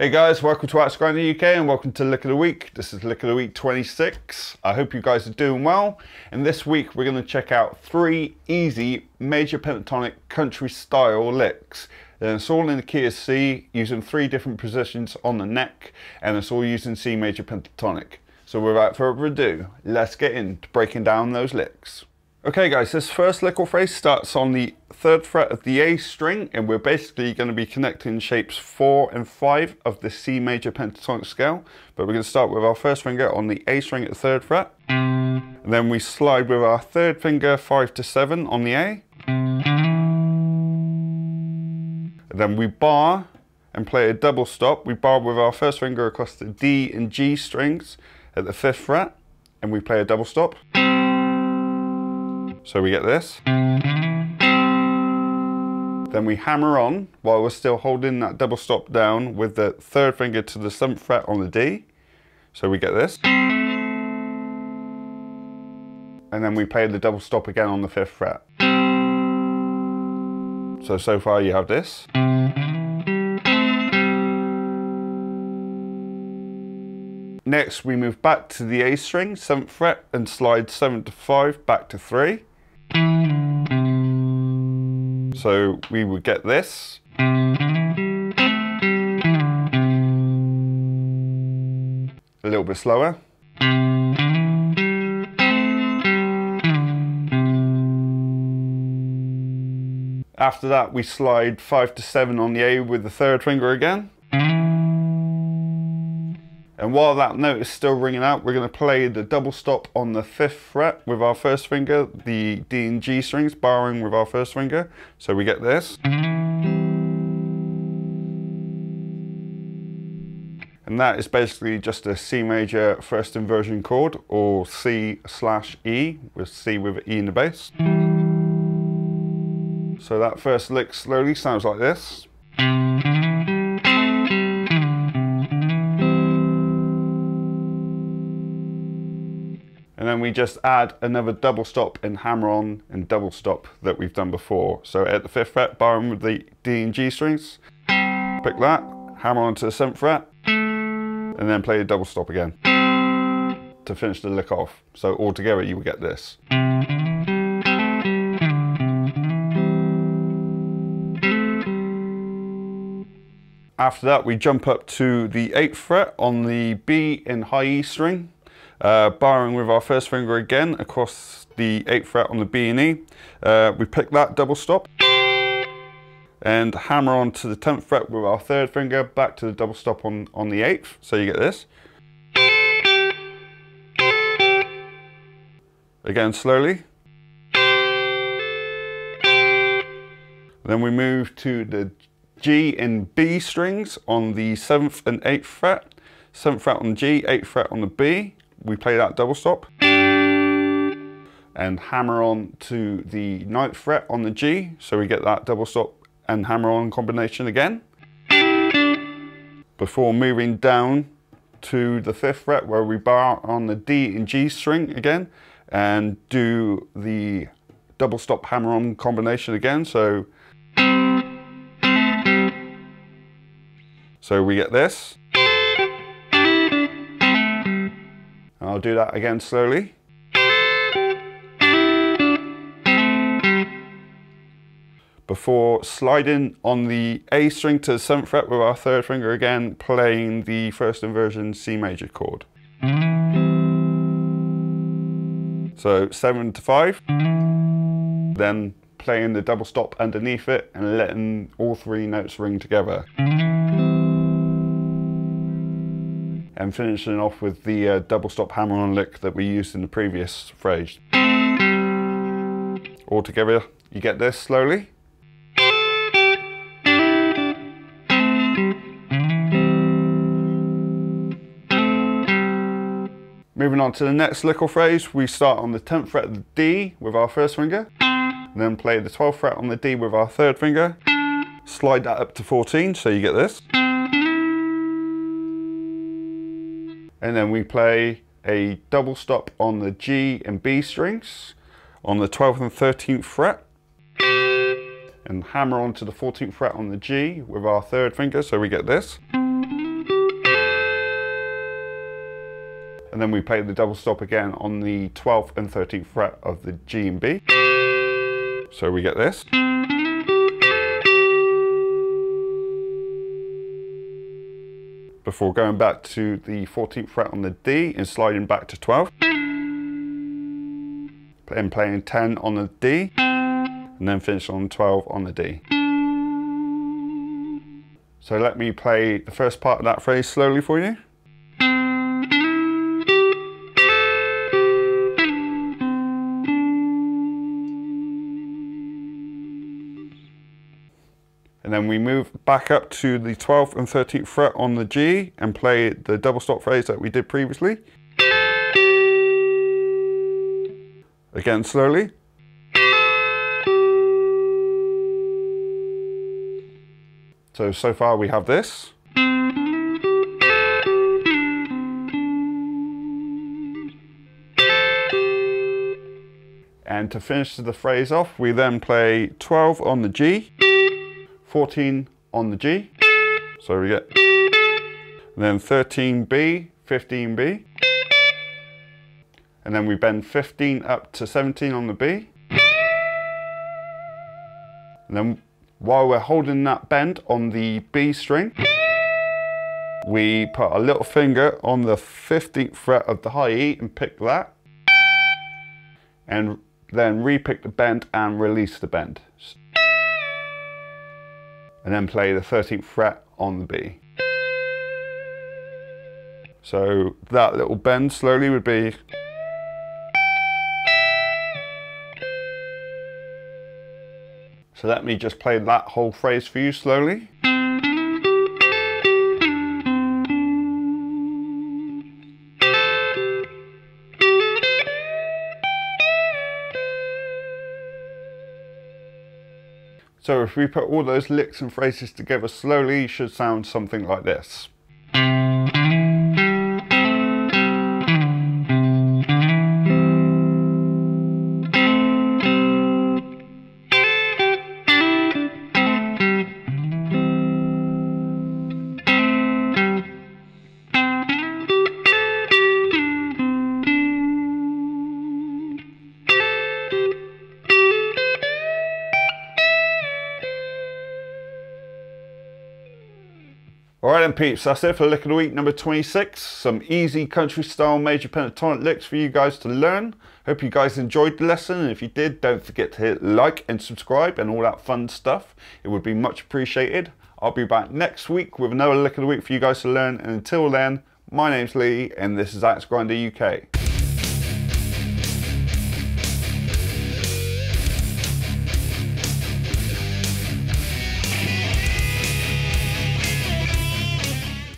Hey guys, welcome to Arts Grind UK and welcome to Lick of the Week. This is Lick of the Week 26. I hope you guys are doing well. And this week we're going to check out 3 easy major pentatonic country style licks. And it's all in the key of C, using 3 different positions on the neck, and it's all using C major pentatonic. So without further ado, let's get into breaking down those licks. Okay guys, this first lick or phrase starts on the 3rd fret of the A string, and we're basically going to be connecting shapes 4 and 5 of the C major pentatonic scale. But we're going to start with our first finger on the A string at the 3rd fret. And then we slide with our 3rd finger 5 to 7 on the A. And then we bar and play a double stop. We bar with our first finger across the D and G strings at the 5th fret, and we play a double stop. So we get this. Then we hammer on while we're still holding that double stop down with the 3rd finger to the 7th fret on the D. So we get this. And then we play the double stop again on the 5th fret. So far you have this. Next we move back to the A string, 7th fret, and slide 7 to 5 back to 3. So we would get this. A little bit slower. After that we slide 5 to 7 on the A with the 3rd finger again. And while that note is still ringing out, we're going to play the double stop on the 5th fret with our first finger, the D and G strings, barring with our first finger. So we get this. And that is basically just a C major first inversion chord, or C/E, with C with E in the bass. So that first lick slowly sounds like this. And then we just add another double stop and hammer on and double stop that we've done before. So at the 5th fret, barring with the D and G strings, pick that, hammer on to the 7th fret, and then play a double stop again to finish the lick off. So altogether you will get this. After that we jump up to the 8th fret on the B and high E string. Barring with our first finger again across the 8th fret on the B and E. We pick that double stop and hammer on to the 10th fret with our 3rd finger back to the double stop on the 8th. So you get this. Again slowly. Then we move to the G and B strings on the 7th and 8th fret. 7th fret on the G, 8th fret on the B. We play that double stop and hammer on to the 9th fret on the G, so we get that double stop and hammer on combination again, before moving down to the 5th fret where we bar on the D and G string again and do the double stop hammer on combination again. So we get this. I'll do that again slowly. Before sliding on the A string to the 7th fret with our 3rd finger again, playing the first inversion C major chord. So 7 to 5, then playing the double stop underneath it and letting all 3 notes ring together. And finishing off with the double stop hammer on lick that we used in the previous phrase. All together you get this slowly. Moving on to the next lick or phrase, we start on the 10th fret of the D with our first finger, then play the 12th fret on the D with our 3rd finger, slide that up to 14 so you get this. And then we play a double stop on the G and B strings on the 12th and 13th fret, and hammer onto the 14th fret on the G with our 3rd finger, so we get this. And then we play the double stop again on the 12th and 13th fret of the G and B. So we get this. Before going back to the 14th fret on the D and sliding back to 12. And playing 10 on the D, and then finish on 12 on the D. So let me play the first part of that phrase slowly for you. And then we move back up to the 12th and 13th fret on the G and play the double stop phrase that we did previously. Again slowly. So far we have this. And to finish the phrase off, we then play 12 on the G, 14 on the G, so we get, and then 13B, 15B, and then we bend 15 up to 17 on the B, and then while we're holding that bend on the B string, we put a little finger on the 15th fret of the high E and pick that, and then re-pick the bend and release the bend. And then play the 13th fret on the B. So that little bend slowly would be. So let me just play that whole phrase for you slowly. So if we put all those licks and phrases together slowly, it should sound something like this. Alright then peeps, that's it for Lick of the Week number 26. Some easy country style major pentatonic licks for you guys to learn. Hope you guys enjoyed the lesson, and if you did, don't forget to hit like and subscribe and all that fun stuff. It would be much appreciated. I'll be back next week with another Lick of the Week for you guys to learn, and until then, my name's Lee and this is Axe Grinder UK.